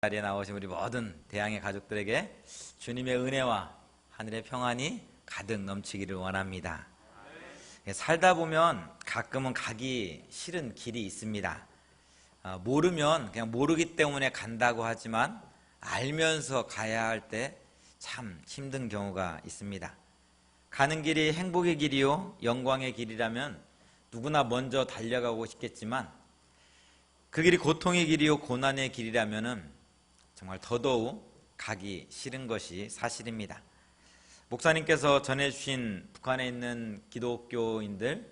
자리에 나오신 우리 모든 대양의 가족들에게 주님의 은혜와 하늘의 평안이 가득 넘치기를 원합니다. 살다 보면 가끔은 가기 싫은 길이 있습니다. 모르면 그냥 모르기 때문에 간다고 하지만 알면서 가야 할 때 참 힘든 경우가 있습니다. 가는 길이 행복의 길이요 영광의 길이라면 누구나 먼저 달려가고 싶겠지만 그 길이 고통의 길이요 고난의 길이라면은 정말 더더욱 가기 싫은 것이 사실입니다. 목사님께서 전해주신 북한에 있는 기독교인들의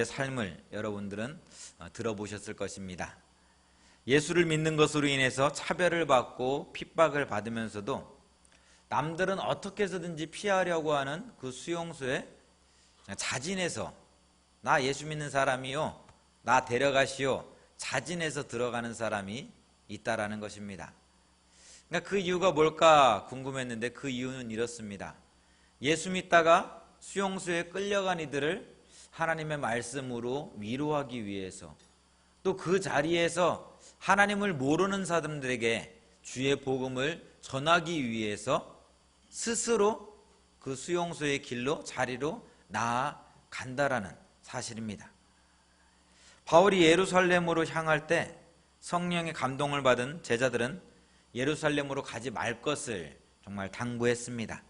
삶을 여러분들은 들어보셨을 것입니다. 예수를 믿는 것으로 인해서 차별을 받고 핍박을 받으면서도 남들은 어떻게 해서든지 피하려고 하는 그 수용소에 자진해서 나 예수 믿는 사람이요, 나 데려가시오, 자진해서 들어가는 사람이 있다라는 것입니다. 그러니까 그 이유가 뭘까 궁금했는데 그 이유는 이렇습니다. 예수 믿다가 수용소에 끌려간 이들을 하나님의 말씀으로 위로하기 위해서, 또 그 자리에서 하나님을 모르는 사람들에게 주의 복음을 전하기 위해서 스스로 그 수용소의 길로 자리로 나아간다라는 사실입니다. 바울이 예루살렘으로 향할 때 성령의 감동을 받은 제자들은 예루살렘으로 가지 말 것을 정말 당부했습니다.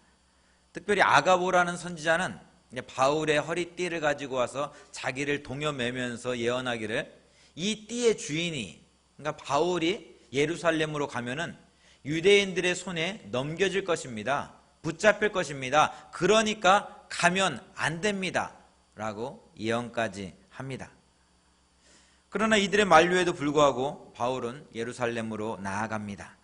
특별히 아가보라는 선지자는 바울의 허리띠를 가지고 와서 자기를 동여매면서 예언하기를 이 띠의 주인이, 그러니까 바울이 예루살렘으로 가면은 유대인들의 손에 넘겨질 것입니다. 붙잡힐 것입니다. 그러니까 가면 안 됩니다. 라고 예언까지 합니다. 그러나 이들의 만류에도 불구하고 바울은 예루살렘으로 나아갑니다.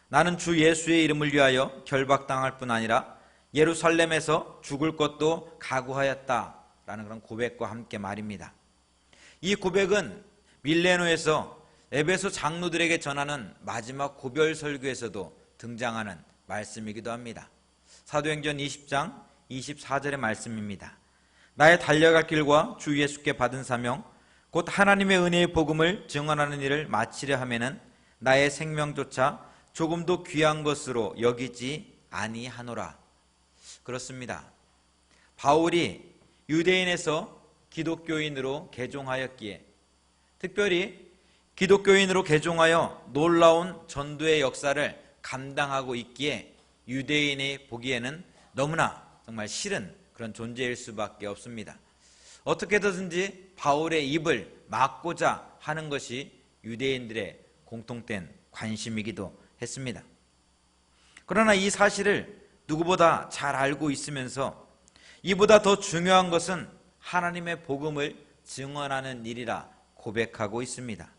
나는 주 예수의 이름을 위하여 결박당할 뿐 아니라 예루살렘에서 죽을 것도 각오하였다라는 그런 고백과 함께 말입니다. 이 고백은 밀레노에서 에베소 장로들에게 전하는 마지막 고별 설교에서도 등장하는 말씀이기도 합니다. 사도행전 20장 24절의 말씀입니다. 나의 달려갈 길과 주 예수께 받은 사명 곧 하나님의 은혜의 복음을 증언하는 일을 마치려 하면은 나의 생명조차 조금도 귀한 것으로 여기지 아니하노라. 그렇습니다. 바울이 유대인에서 기독교인으로 개종하였기에, 특별히 기독교인으로 개종하여 놀라운 전도의 역사를 감당하고 있기에 유대인이 보기에는 너무나 정말 싫은 그런 존재일 수밖에 없습니다. 어떻게든지 바울의 입을 막고자 하는 것이 유대인들의 공통된 관심이기도 했습니다. 그러나 이 사실을 누구보다 잘 알고 있으면서 이보다 더 중요한 것은 하나님의 복음을 증언하는 일이라 고백하고 있습니다.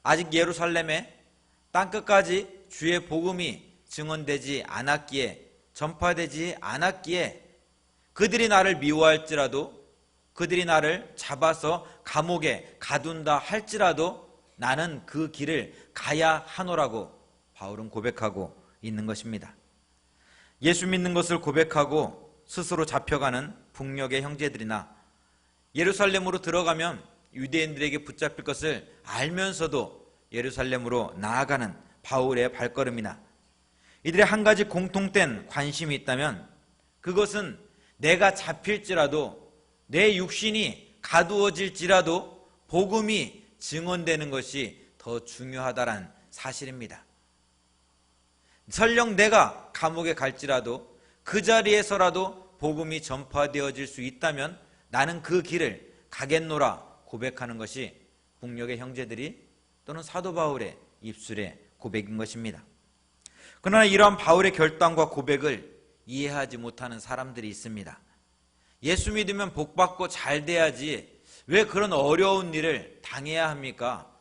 아직 예루살렘에 땅끝까지 주의 복음이 증언되지 않았기에, 전파되지 않았기에 그들이 나를 미워할지라도, 그들이 나를 잡아서 감옥에 가둔다 할지라도 나는 그 길을 가야 하노라고 바울은 고백하고 있는 것입니다. 예수 믿는 것을 고백하고 스스로 잡혀가는 북녘의 형제들이나 예루살렘으로 들어가면 유대인들에게 붙잡힐 것을 알면서도 예루살렘으로 나아가는 바울의 발걸음이나 이들의 한 가지 공통된 관심이 있다면 그것은 내가 잡힐지라도, 내 육신이 가두어질지라도 복음이 증언되는 것이 더 중요하다는 사실입니다. 설령 내가 감옥에 갈지라도 그 자리에서라도 복음이 전파되어질 수 있다면 나는 그 길을 가겠노라 고백하는 것이 북녘의 형제들이 또는 사도 바울의 입술의 고백인 것입니다. 그러나 이러한 바울의 결단과 고백을 이해하지 못하는 사람들이 있습니다. 예수 믿으면 복받고 잘 돼야지 왜 그런 어려운 일을 당해야 합니까?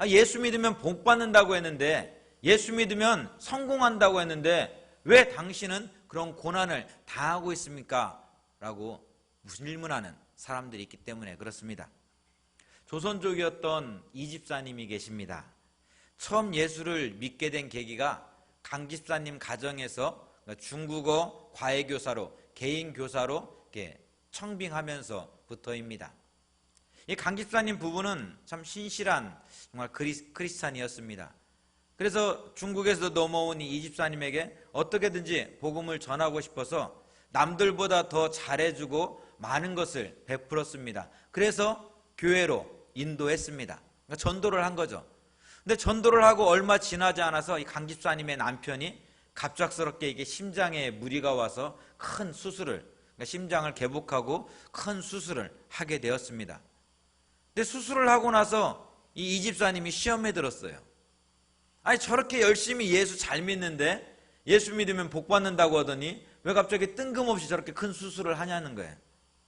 예수 믿으면 복받는다고 했는데, 예수 믿으면 성공한다고 했는데 왜 당신은 그런 고난을 당하고 있습니까? 라고 질문하는 사람들이 있기 때문에 그렇습니다. 조선족이었던 이 집사님이 계십니다. 처음 예수를 믿게 된 계기가 강 집사님 가정에서 중국어 과외교사로, 개인교사로 이렇게 청빙하면서부터입니다. 이 강 집사님 부부는 참 신실한 정말 크리스찬이었습니다. 그래서 중국에서 넘어온 이 이집사님에게 어떻게든지 복음을 전하고 싶어서 남들보다 더 잘해주고 많은 것을 베풀었습니다. 그래서 교회로 인도했습니다. 그러니까 전도를 한 거죠. 근데 전도를 하고 얼마 지나지 않아서 이 강 집사님의 남편이 갑작스럽게 이게 심장에 무리가 와서 큰 수술을, 그러니까 심장을 개복하고 큰 수술을 하게 되었습니다. 근데 수술을 하고 나서 이 집사님이 시험에 들었어요. 아니 저렇게 열심히 예수 잘 믿는데 예수 믿으면 복 받는다고 하더니 왜 갑자기 뜬금없이 저렇게 큰 수술을 하냐는 거예요.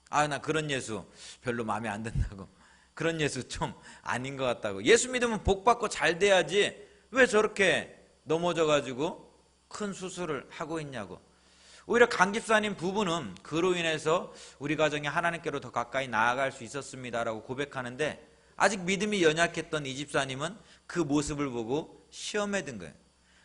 아, 나 그런 예수 별로 마음에 안 든다고. 그런 예수 좀 아닌 것 같다고. 예수 믿으면 복 받고 잘 돼야지 왜 저렇게 넘어져가지고 큰 수술을 하고 있냐고. 오히려 강 집사님 부부는 그로 인해서 우리 가정이 하나님께로 더 가까이 나아갈 수 있었습니다라고 고백하는데, 아직 믿음이 연약했던 이 집사님은 그 모습을 보고 시험에 든 거예요.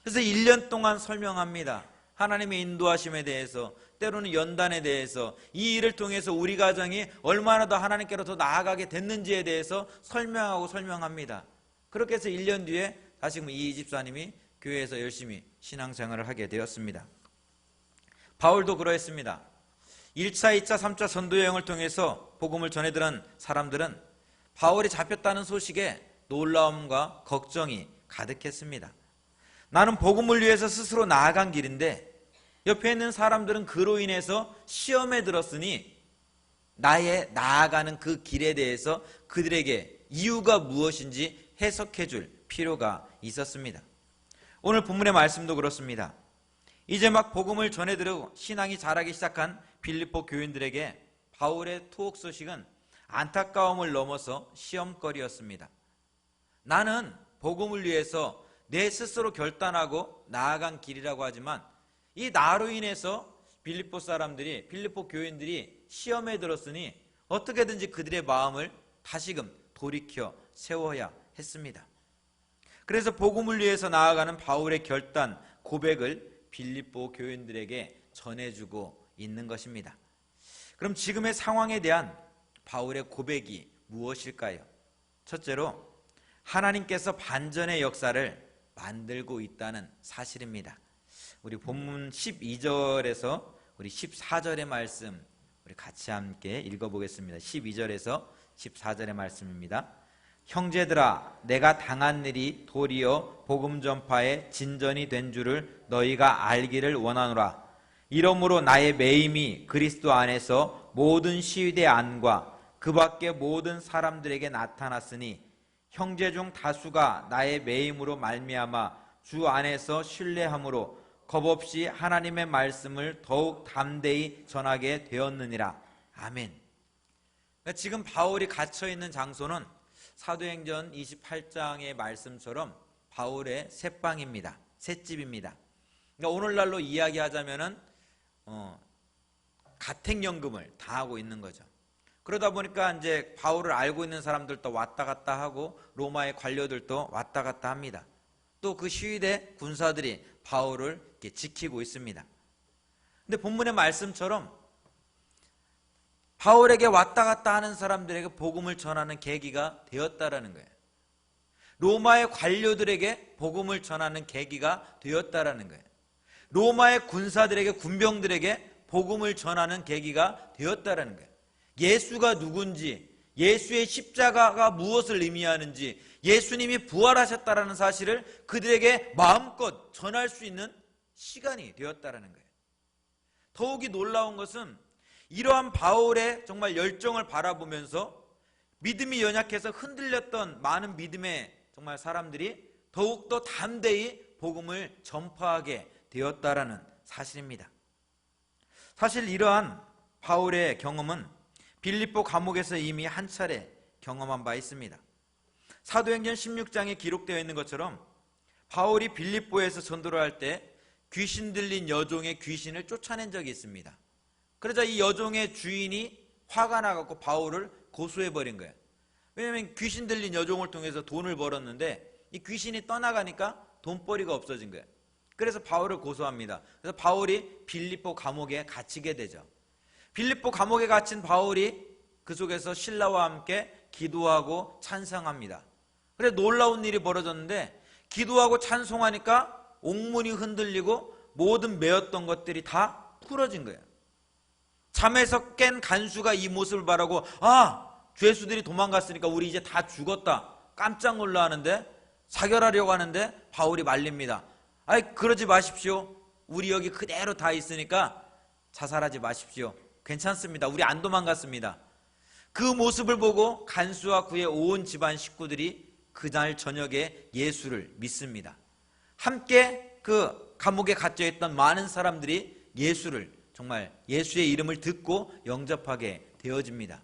그래서 1년 동안 설명합니다. 하나님의 인도하심에 대해서, 때로는 연단에 대해서, 이 일을 통해서 우리 가정이 얼마나 더 하나님께로 더 나아가게 됐는지에 대해서 설명하고 설명합니다. 그렇게 해서 1년 뒤에 다시금 이 집사님이 교회에서 열심히 신앙생활을 하게 되었습니다. 바울도 그러했습니다. 1차, 2차, 3차 전도여행을 통해서 복음을 전해들은 사람들은 바울이 잡혔다는 소식에 놀라움과 걱정이 가득했습니다. 나는 복음을 위해서 스스로 나아간 길인데 옆에 있는 사람들은 그로 인해서 시험에 들었으니 나의 나아가는 그 길에 대해서 그들에게 이유가 무엇인지 해석해 줄 필요가 있었습니다. 오늘 본문의 말씀도 그렇습니다. 이제 막 복음을 전해들어 신앙이 자라기 시작한 빌립보 교인들에게 바울의 투옥 소식은 안타까움을 넘어서 시험거리였습니다. 나는 복음을 위해서 내 스스로 결단하고 나아간 길이라고 하지만 이 나로 인해서 빌립보 사람들이, 빌립보 교인들이 시험에 들었으니 어떻게든지 그들의 마음을 다시금 돌이켜 세워야 했습니다. 그래서 복음을 위해서 나아가는 바울의 결단, 고백을 빌립보 교인들에게 전해주고 있는 것입니다. 그럼 지금의 상황에 대한 바울의 고백이 무엇일까요? 첫째로 하나님께서 반전의 역사를 만들고 있다는 사실입니다. 우리 본문 12절에서 우리 14절의 말씀 우리 같이 함께 읽어보겠습니다. 12절에서 14절의 말씀입니다. 형제들아, 내가 당한 일이 도리어 복음 전파의 진전이 된 줄을 너희가 알기를 원하노라. 이러므로 나의 매임이 그리스도 안에서 모든 시위대 안과 그 밖의 모든 사람들에게 나타났으니 형제 중 다수가 나의 매임으로 말미암아 주 안에서 신뢰함으로 겁없이 하나님의 말씀을 더욱 담대히 전하게 되었느니라. 아멘. 지금 바울이 갇혀있는 장소는 사도행전 28장의 말씀처럼 바울의 새방입니다. 셋집입니다. 그러니까 오늘날로 이야기하자면은 가택연금을 당하고 있는 거죠. 그러다 보니까 이제 바울을 알고 있는 사람들도 왔다 갔다 하고 로마의 관료들도 왔다 갔다 합니다. 또 그 시위대 군사들이 바울을 이렇게 지키고 있습니다. 근데 본문의 말씀처럼 바울에게 왔다 갔다 하는 사람들에게 복음을 전하는 계기가 되었다라는 거예요. 로마의 관료들에게 복음을 전하는 계기가 되었다라는 거예요. 로마의 군사들에게, 군병들에게 복음을 전하는 계기가 되었다라는 거예요. 예수가 누군지, 예수의 십자가가 무엇을 의미하는지, 예수님이 부활하셨다라는 사실을 그들에게 마음껏 전할 수 있는 시간이 되었다라는 거예요. 더욱이 놀라운 것은 이러한 바울의 정말 열정을 바라보면서 믿음이 연약해서 흔들렸던 많은 믿음의 정말 사람들이 더욱더 담대히 복음을 전파하게 되었다라는 사실입니다. 사실 이러한 바울의 경험은 빌립보 감옥에서 이미 한 차례 경험한 바 있습니다. 사도행전 16장에 기록되어 있는 것처럼 바울이 빌립보에서 전도를 할 때 귀신 들린 여종의 귀신을 쫓아낸 적이 있습니다. 그러자 이 여종의 주인이 화가 나갖고 바울을 고소해버린 거예요. 왜냐하면 귀신 들린 여종을 통해서 돈을 벌었는데 이 귀신이 떠나가니까 돈벌이가 없어진 거예요. 그래서 바울을 고소합니다. 그래서 바울이 빌립보 감옥에 갇히게 되죠. 빌립보 감옥에 갇힌 바울이 그 속에서 신라와 함께 기도하고 찬성합니다. 그래서 놀라운 일이 벌어졌는데 기도하고 찬송하니까 옥문이 흔들리고 모든 매였던 것들이 다 풀어진 거예요. 잠에서 깬 간수가 이 모습을 바라고 죄수들이 도망갔으니까 우리 이제 다 죽었다 깜짝 놀라하는데, 사결하려고 하는데 바울이 말립니다. 그러지 마십시오. 우리 여기 그대로 다 있으니까 자살하지 마십시오. 괜찮습니다. 우리 안 도망갔습니다. 그 모습을 보고 간수와 그의 온 집안 식구들이 그날 저녁에 예수를 믿습니다. 함께 그 감옥에 갇혀있던 많은 사람들이 예수를, 정말 예수의 이름을 듣고 영접하게 되어집니다.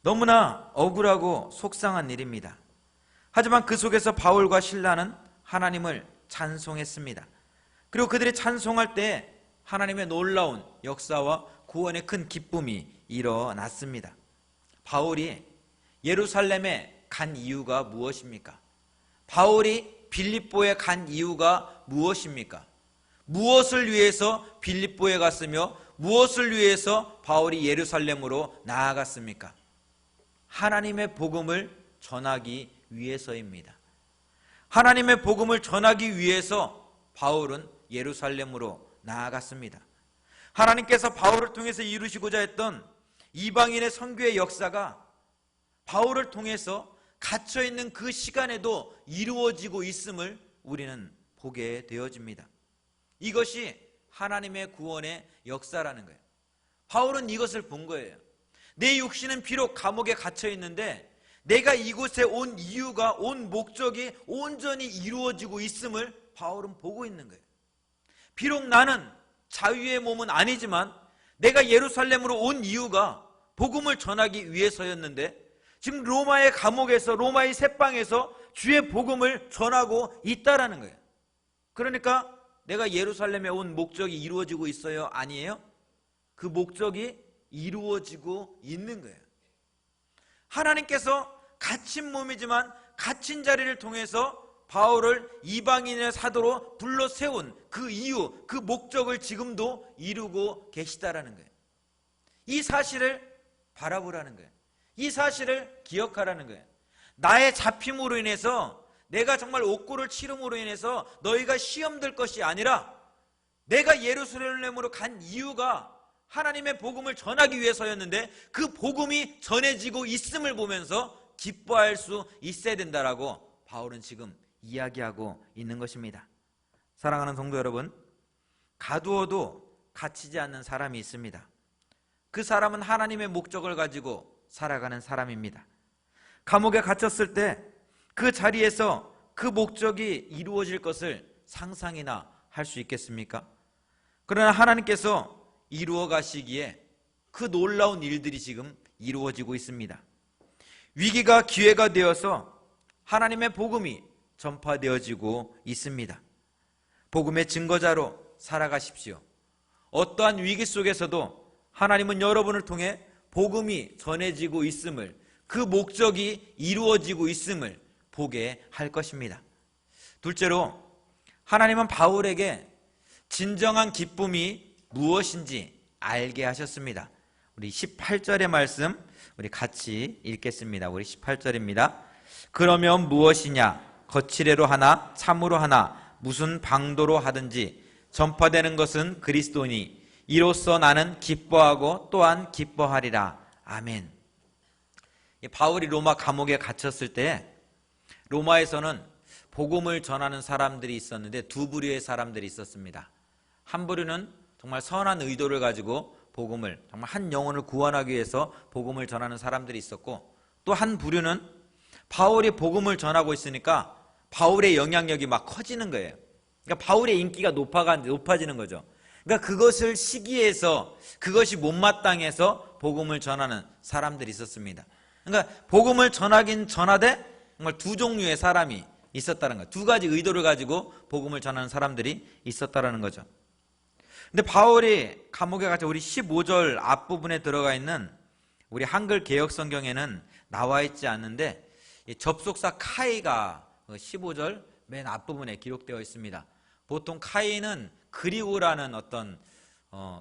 너무나 억울하고 속상한 일입니다. 하지만 그 속에서 바울과 실라는 하나님을 찬송했습니다. 그리고 그들이 찬송할 때 하나님의 놀라운 역사와 구원의 큰 기쁨이 일어났습니다. 바울이 예루살렘에 간 이유가 무엇입니까? 바울이 빌립보에 간 이유가 무엇입니까? 무엇을 위해서 빌립보에 갔으며 무엇을 위해서 바울이 예루살렘으로 나아갔습니까? 하나님의 복음을 전하기 위해서입니다. 하나님의 복음을 전하기 위해서 바울은 예루살렘으로 나아갔습니다. 하나님께서 바울을 통해서 이루시고자 했던 이방인의 선교의 역사가 바울을 통해서 갇혀있는 그 시간에도 이루어지고 있음을 우리는 보게 되어집니다. 이것이 하나님의 구원의 역사라는 거예요. 바울은 이것을 본 거예요. 내 육신은 비록 감옥에 갇혀있는데 내가 이곳에 온 이유가, 온 목적이 온전히 이루어지고 있음을 바울은 보고 있는 거예요. 비록 나는 자유의 몸은 아니지만 내가 예루살렘으로 온 이유가 복음을 전하기 위해서였는데 지금 로마의 감옥에서, 로마의 새방에서 주의 복음을 전하고 있다라는 거예요. 그러니까 내가 예루살렘에 온 목적이 이루어지고 있어요? 아니에요? 그 목적이 이루어지고 있는 거예요. 하나님께서 갇힌 몸이지만 갇힌 자리를 통해서 바울을 이방인의 사도로 불러 세운 그 이유, 그 목적을 지금도 이루고 계시다라는 거예요. 이 사실을 바라보라는 거예요. 이 사실을 기억하라는 거예요. 나의 잡힘으로 인해서, 내가 정말 옥고를 치름으로 인해서 너희가 시험될 것이 아니라 내가 예루살렘으로 간 이유가 하나님의 복음을 전하기 위해서였는데 그 복음이 전해지고 있음을 보면서 기뻐할 수 있어야 된다라고 바울은 지금 이야기하고 있는 것입니다. 사랑하는 성도 여러분, 가두어도 갇히지 않는 사람이 있습니다. 그 사람은 하나님의 목적을 가지고 살아가는 사람입니다. 감옥에 갇혔을 때 그 자리에서 그 목적이 이루어질 것을 상상이나 할 수 있겠습니까? 그러나 하나님께서 이루어 가시기에 그 놀라운 일들이 지금 이루어지고 있습니다. 위기가 기회가 되어서 하나님의 복음이 전파되어지고 있습니다. 복음의 증거자로 살아가십시오. 어떠한 위기 속에서도 하나님은 여러분을 통해 복음이 전해지고 있음을, 그 목적이 이루어지고 있음을 보게 할 것입니다. 둘째로, 하나님은 바울에게 진정한 기쁨이 무엇인지 알게 하셨습니다. 우리 18절의 말씀 우리 같이 읽겠습니다. 우리 18절입니다. 그러면 무엇이냐? 거칠애로 하나 참으로 하나 무슨 방도로 하든지 전파되는 것은 그리스도니 이로써 나는 기뻐하고 또한 기뻐하리라. 아멘. 바울이 로마 감옥에 갇혔을 때 로마에서는 복음을 전하는 사람들이 있었는데 두 부류의 사람들이 있었습니다. 한 부류는 정말 선한 의도를 가지고 복음을, 정말 한 영혼을 구원하기 위해서 복음을 전하는 사람들이 있었고, 또 한 부류는 바울이 복음을 전하고 있으니까 바울의 영향력이 막 커지는 거예요. 그러니까 바울의 인기가 높아지는 거죠. 그러니까 그것을 시기해서, 그것이 못마땅해서 복음을 전하는 사람들이 있었습니다. 그러니까 복음을 전하긴 전하되 정말 두 종류의 사람이 있었다는 거예요. 두 가지 의도를 가지고 복음을 전하는 사람들이 있었다는 거죠. 근데 바울이 감옥에 갇혀, 우리 15절 앞부분에 들어가 있는 우리 한글 개역 성경에는 나와 있지 않는데 접속사 카이가 15절 맨 앞부분에 기록되어 있습니다. 보통 카이는 그리우라는 어떤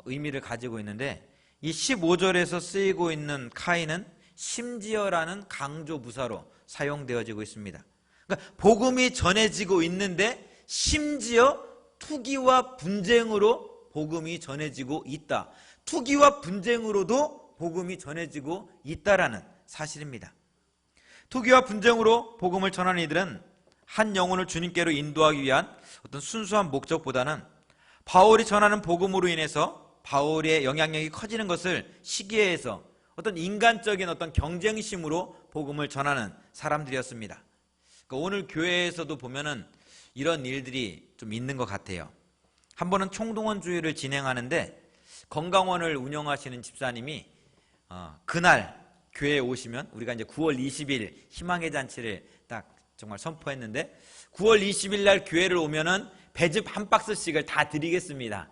의미를 가지고 있는데 이 15절에서 쓰이고 있는 카이는 심지어라는 강조 부사로 사용되어지고 있습니다. 그러니까 복음이 전해지고 있는데 심지어 투기와 분쟁으로 복음이 전해지고 있다. 투기와 분쟁으로도 복음이 전해지고 있다라는 사실입니다. 투기와 분쟁으로 복음을 전하는 이들은 한 영혼을 주님께로 인도하기 위한 어떤 순수한 목적보다는 바울이 전하는 복음으로 인해서 바울의 영향력이 커지는 것을 시기해서 어떤 인간적인 어떤 경쟁심으로 복음을 전하는 사람들이었습니다. 그러니까 오늘 교회에서도 보면은 이런 일들이 좀 있는 것 같아요. 한 번은 총동원주의를 진행하는데 건강원을 운영하시는 집사님이 그날 교회에 오시면, 우리가 이제 9월 20일 희망의 잔치를 딱 정말 선포했는데 9월 20일 날 교회를 오면은 배즙 한 박스씩을 다 드리겠습니다.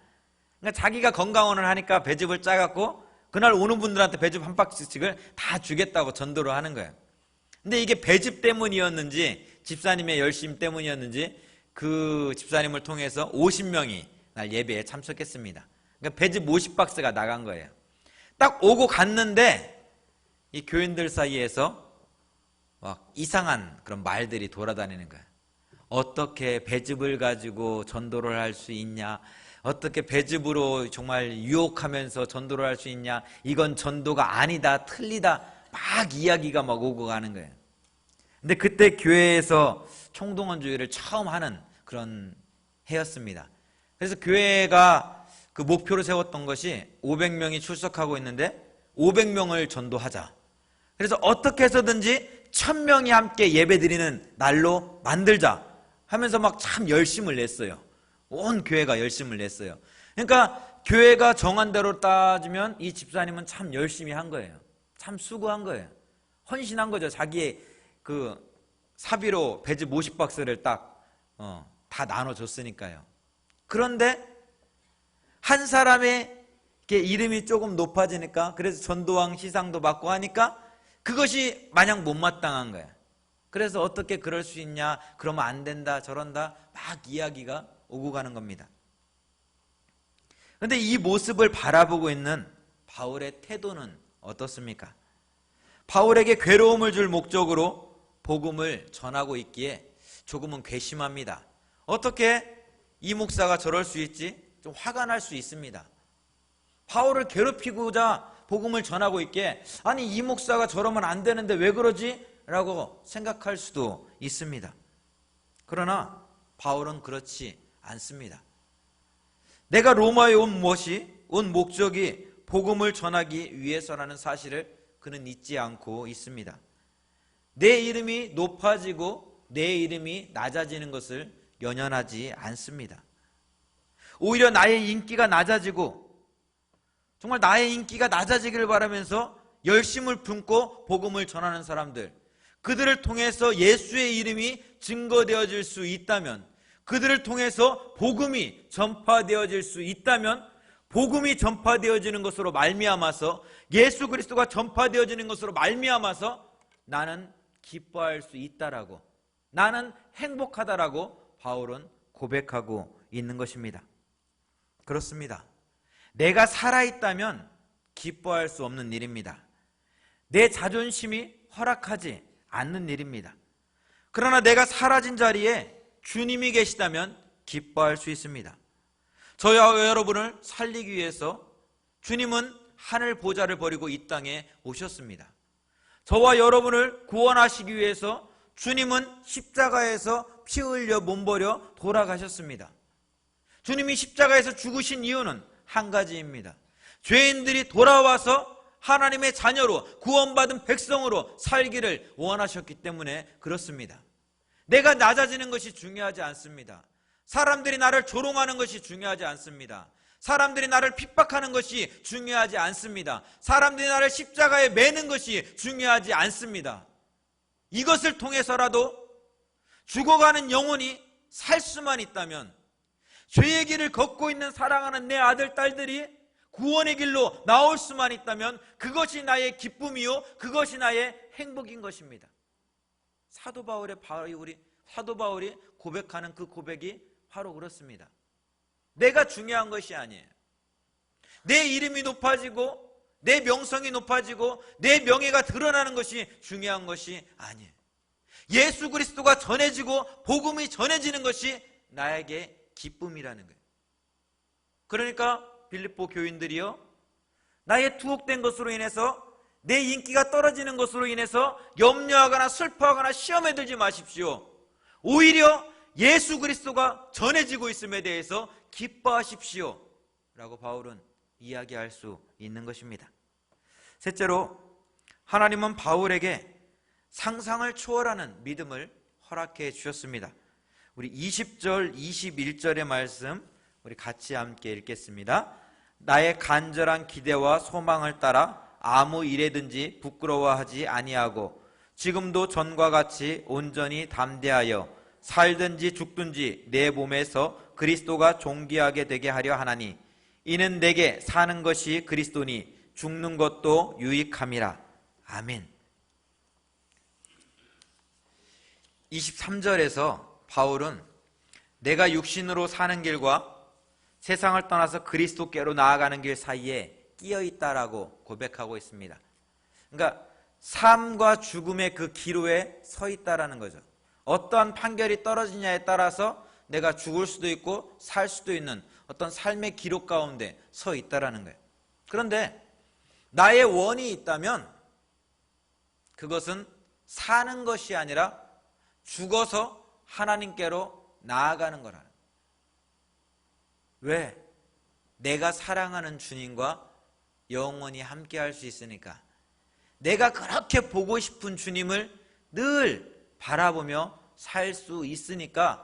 그러니까 자기가 건강원을 하니까 배즙을 짜갖고 그날 오는 분들한테 배즙 한 박스씩을 다 주겠다고 전도를 하는 거예요. 근데 이게 배즙 때문이었는지 집사님의 열심 때문이었는지 그 집사님을 통해서 50명이 날 예배에 참석했습니다. 그러니까 배즙 50박스가 나간 거예요. 딱 오고 갔는데 이 교인들 사이에서 막 이상한 그런 말들이 돌아다니는 거예요. 어떻게 배즙을 가지고 전도를 할 수 있냐? 어떻게 배즙으로 정말 유혹하면서 전도를 할 수 있냐? 이건 전도가 아니다, 틀리다, 막 이야기가 막 오고 가는 거예요. 근데 그때 교회에서 총동원주의를 처음 하는 그런 해였습니다. 그래서 교회가 그 목표로 세웠던 것이 500명이 출석하고 있는데 500명을 전도하자. 그래서 어떻게 해서든지 1000명이 함께 예배드리는 날로 만들자 하면서 막 참 열심을 냈어요. 온 교회가 열심을 냈어요. 그러니까 교회가 정한 대로 따지면 이 집사님은 참 열심히 한 거예요. 참 수고한 거예요. 헌신한 거죠. 자기의 그 사비로 배즙 50박스를 딱 다 나눠줬으니까요. 그런데 한 사람의 이름이 조금 높아지니까, 그래서 전도왕 시상도 받고 하니까 그것이 마냥 못마땅한 거야. 그래서 어떻게 그럴 수 있냐, 그러면 안 된다, 저런다, 막 이야기가 오고 가는 겁니다. 그런데 이 모습을 바라보고 있는 바울의 태도는 어떻습니까? 바울에게 괴로움을 줄 목적으로 복음을 전하고 있기에 조금은 괘씸합니다. 어떻게 이 목사가 저럴 수 있지? 좀 화가 날 수 있습니다. 바울을 괴롭히고자 복음을 전하고 있기에 아니 이 목사가 저러면 안 되는데 왜 그러지? 라고 생각할 수도 있습니다. 그러나 바울은 그렇지 않습니다. 내가 로마에 온 목적이 복음을 전하기 위해서라는 사실을 그는 잊지 않고 있습니다. 내 이름이 높아지고 내 이름이 낮아지는 것을 연연하지 않습니다. 오히려 나의 인기가 낮아지고 정말 나의 인기가 낮아지기를 바라면서 열심을 품고 복음을 전하는 사람들, 그들을 통해서 예수의 이름이 증거되어질 수 있다면, 그들을 통해서 복음이 전파되어질 수 있다면, 복음이 전파되어지는 것으로 말미암아서, 예수 그리스도가 전파되어지는 것으로 말미암아서 나는 기뻐할 수 있다라고, 나는 행복하다라고 바울은 고백하고 있는 것입니다. 그렇습니다. 내가 살아있다면 기뻐할 수 없는 일입니다. 내 자존심이 허락하지 않는 일입니다. 그러나 내가 사라진 자리에 주님이 계시다면 기뻐할 수 있습니다. 저와 여러분을 살리기 위해서 주님은 하늘 보좌를 버리고 이 땅에 오셨습니다. 저와 여러분을 구원하시기 위해서 주님은 십자가에서 피 흘려 몸버려 돌아가셨습니다. 주님이 십자가에서 죽으신 이유는 한 가지입니다. 죄인들이 돌아와서 하나님의 자녀로 구원받은 백성으로 살기를 원하셨기 때문에 그렇습니다. 내가 낮아지는 것이 중요하지 않습니다. 사람들이 나를 조롱하는 것이 중요하지 않습니다. 사람들이 나를 핍박하는 것이 중요하지 않습니다. 사람들이 나를 십자가에 매는 것이 중요하지 않습니다. 이것을 통해서라도 죽어가는 영혼이 살 수만 있다면, 죄의 길을 걷고 있는 사랑하는 내 아들, 딸들이 구원의 길로 나올 수만 있다면 그것이 나의 기쁨이요, 그것이 나의 행복인 것입니다. 사도 바울이 고백하는 그 고백이 바로 그렇습니다. 내가 중요한 것이 아니에요. 내 이름이 높아지고 내 명성이 높아지고 내 명예가 드러나는 것이 중요한 것이 아니에요. 예수 그리스도가 전해지고 복음이 전해지는 것이 나에게 기쁨이라는 거예요. 그러니까 빌립보 교인들이요, 나의 투옥된 것으로 인해서, 내 인기가 떨어지는 것으로 인해서 염려하거나 슬퍼하거나 시험에 들지 마십시오. 오히려 예수 그리스도가 전해지고 있음에 대해서 기뻐하십시오 라고 바울은 이야기할 수 있는 것입니다. 셋째로, 하나님은 바울에게 상상을 초월하는 믿음을 허락해 주셨습니다. 우리 20절, 21절의 말씀 우리 같이 함께 읽겠습니다. 나의 간절한 기대와 소망을 따라 아무 일에든지 부끄러워하지 아니하고 지금도 전과 같이 온전히 담대하여 살든지 죽든지 내 몸에서 그리스도가 존귀하게 되게 하려 하나니 이는 내게 사는 것이 그리스도니 죽는 것도 유익함이라. 아멘. 23절에서 바울은 내가 육신으로 사는 길과 세상을 떠나서 그리스도께로 나아가는 길 사이에 끼어 있다라고 고백하고 있습니다. 그러니까 삶과 죽음의 그 기로에 서 있다라는 거죠. 어떠한 판결이 떨어지냐에 따라서 내가 죽을 수도 있고 살 수도 있는 어떤 삶의 기록 가운데 서 있다라는 거예요. 그런데 나의 원이 있다면 그것은 사는 것이 아니라 죽어서 하나님께로 나아가는 거라는 거예요. 왜? 내가 사랑하는 주님과 영원히 함께 할 수 있으니까. 내가 그렇게 보고 싶은 주님을 늘 바라보며 살 수 있으니까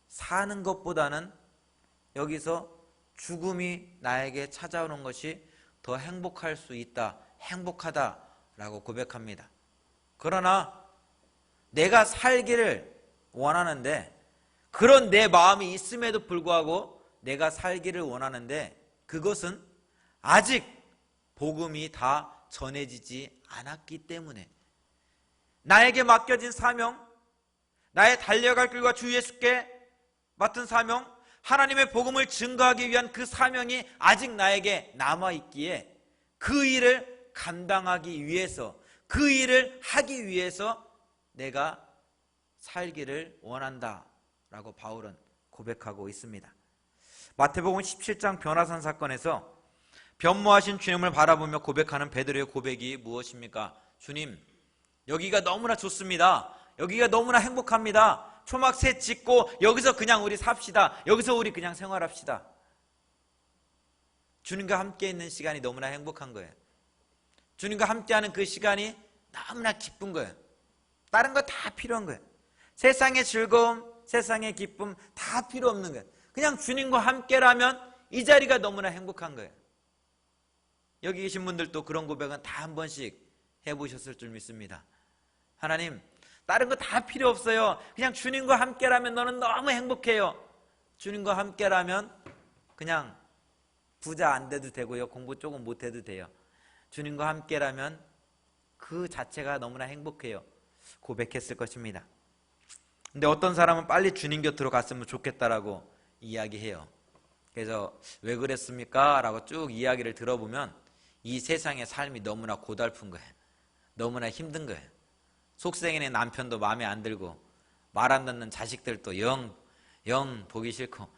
사는 것보다는 여기서 죽음이 나에게 찾아오는 것이 더 행복할 수 있다, 행복하다라고 고백합니다. 그러나 내가 살기를 원하는데, 그런 내 마음이 있음에도 불구하고 내가 살기를 원하는데 그것은 아직 복음이 다 전해지지 않았기 때문에, 나에게 맡겨진 사명, 나의 달려갈 길과 주 예수께 맡은 사명, 하나님의 복음을 증거하기 위한 그 사명이 아직 나에게 남아있기에 그 일을 감당하기 위해서, 그 일을 하기 위해서 내가 살기를 원한다 라고 바울은 고백하고 있습니다. 마태복음 17장 변화산 사건에서 변모하신 주님을 바라보며 고백하는 베드로의 고백이 무엇입니까? 주님, 여기가 너무나 좋습니다. 여기가 너무나 행복합니다. 초막새 짓고 여기서 그냥 우리 삽시다. 여기서 우리 그냥 생활합시다. 주님과 함께 있는 시간이 너무나 행복한 거예요. 주님과 함께하는 그 시간이 너무나 기쁜 거예요. 다른 거 다 필요한 거예요. 세상의 즐거움, 세상의 기쁨 다 필요 없는 거예요. 그냥 주님과 함께라면 이 자리가 너무나 행복한 거예요. 여기 계신 분들도 그런 고백은 다 한 번씩 해보셨을 줄 믿습니다. 하나님, 다른 거 다 필요 없어요. 그냥 주님과 함께라면 너는 너무 행복해요. 주님과 함께라면 그냥 부자 안 돼도 되고요. 공부 조금 못해도 돼요. 주님과 함께라면 그 자체가 너무나 행복해요. 고백했을 것입니다. 근데 어떤 사람은 빨리 주님 곁으로 갔으면 좋겠다라고 이야기해요. 그래서 왜 그랬습니까? 라고 쭉 이야기를 들어보면 이 세상의 삶이 너무나 고달픈 거예요. 너무나 힘든 거예요. 속생이네 남편도 마음에 안 들고 말 안 듣는 자식들도 영 보기 싫고,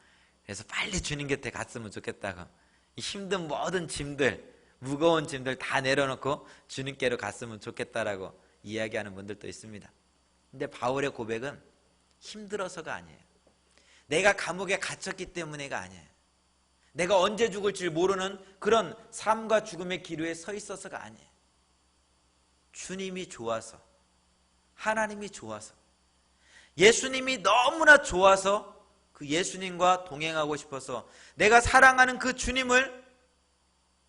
그래서 빨리 주님 곁에 갔으면 좋겠다고 이 힘든 모든 짐들, 무거운 짐들 다 내려놓고 주님께로 갔으면 좋겠다라고 이야기하는 분들도 있습니다. 근데 바울의 고백은 힘들어서가 아니에요. 내가 감옥에 갇혔기 때문에가 아니에요. 내가 언제 죽을지 모르는 그런 삶과 죽음의 기로에 서 있어서가 아니에요. 주님이 좋아서, 하나님이 좋아서, 예수님이 너무나 좋아서 그 예수님과 동행하고 싶어서, 내가 사랑하는 그 주님을,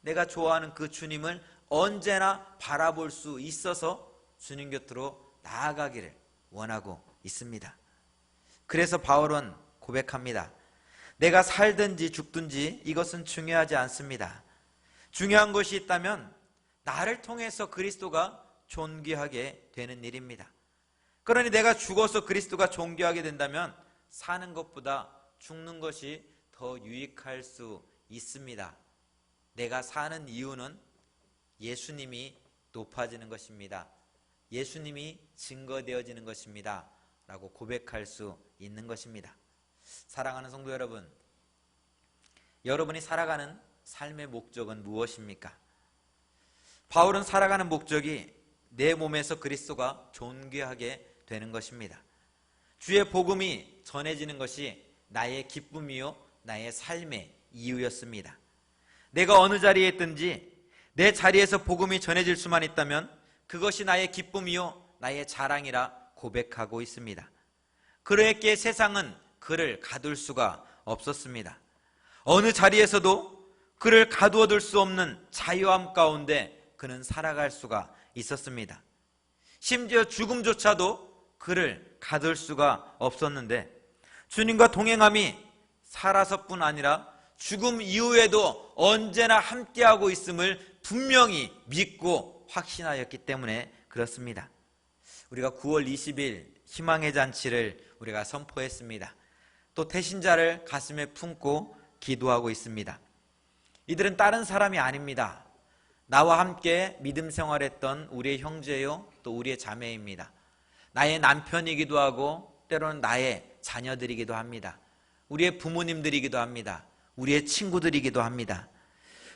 내가 좋아하는 그 주님을 언제나 바라볼 수 있어서 주님 곁으로 나아가기를 원하고 있습니다. 그래서 바울은 고백합니다. 내가 살든지 죽든지 이것은 중요하지 않습니다. 중요한 것이 있다면 나를 통해서 그리스도가 존귀하게 되는 일입니다. 그러니 내가 죽어서 그리스도가 존귀하게 된다면 사는 것보다 죽는 것이 더 유익할 수 있습니다. 내가 사는 이유는 예수님이 높아지는 것입니다. 예수님이 증거되어지는 것입니다 라고 고백할 수 있는 것입니다. 사랑하는 성도 여러분, 여러분이 살아가는 삶의 목적은 무엇입니까? 바울은 살아가는 목적이 내 몸에서 그리스도가 존귀하게 되는 것입니다. 주의 복음이 전해지는 것이 나의 기쁨이요 나의 삶의 이유였습니다. 내가 어느 자리에 있든지 내 자리에서 복음이 전해질 수만 있다면 그것이 나의 기쁨이요 나의 자랑이라 고백하고 있습니다. 그러했기에 세상은 그를 가둘 수가 없었습니다. 어느 자리에서도 그를 가두어둘 수 없는 자유함 가운데 그는 살아갈 수가 있었습니다. 심지어 죽음조차도 그를 가둘 수가 없었는데 주님과 동행함이 살아서뿐 아니라 죽음 이후에도 언제나 함께하고 있음을 분명히 믿고 확신하였기 때문에 그렇습니다. 우리가 9월 20일 희망의 잔치를 우리가 선포했습니다. 또 태신자를 가슴에 품고 기도하고 있습니다. 이들은 다른 사람이 아닙니다. 나와 함께 믿음 생활했던 우리의 형제요 또 우리의 자매입니다. 나의 남편이기도 하고 때로는 나의 자녀들이기도 합니다. 우리의 부모님들이기도 합니다. 우리의 친구들이기도 합니다.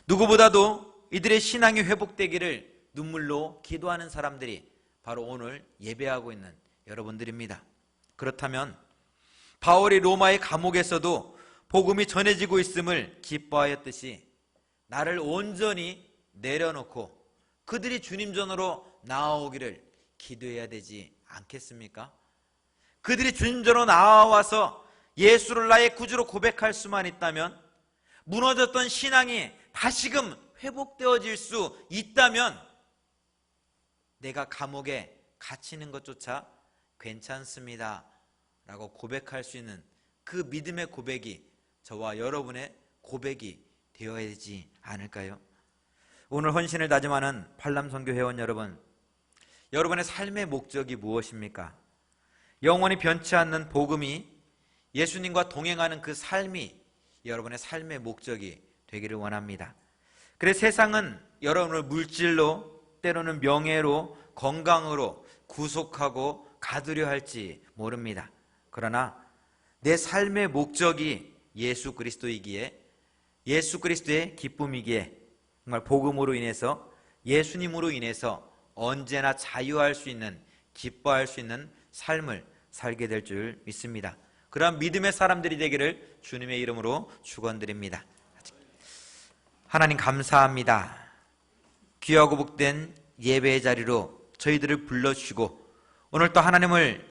누구보다도 이들의 신앙이 회복되기를 눈물로 기도하는 사람들이 바로 오늘 예배하고 있는 여러분들입니다. 그렇다면 바울이 로마의 감옥에서도 복음이 전해지고 있음을 기뻐하였듯이 나를 온전히 내려놓고 그들이 주님 전으로 나아오기를 기도해야 되지 않겠습니까? 그들이 주님 전으로 나와서 예수를 나의 구주로 고백할 수만 있다면, 무너졌던 신앙이 다시금 회복되어질 수 있다면 내가 감옥에 갇히는 것조차 괜찮습니다 라고 고백할 수 있는 그 믿음의 고백이 저와 여러분의 고백이 되어야 되지 않을까요? 오늘 헌신을 다짐하는 팔남선교 회원 여러분, 여러분의 삶의 목적이 무엇입니까? 영원히 변치 않는 복음이, 예수님과 동행하는 그 삶이 여러분의 삶의 목적이 되기를 원합니다. 그래서 세상은 여러분을 물질로, 때로는 명예로, 건강으로 구속하고 가두려 할지 모릅니다. 그러나 내 삶의 목적이 예수 그리스도이기에, 예수 그리스도의 기쁨이기에, 정말 복음으로 인해서, 예수님으로 인해서 언제나 자유할 수 있는, 기뻐할 수 있는 삶을 살게 될 줄 믿습니다. 그러한 믿음의 사람들이 되기를 주님의 이름으로 축원드립니다. 하나님 감사합니다. 귀하고 복된 예배의 자리로 저희들을 불러주시고 오늘 또 하나님을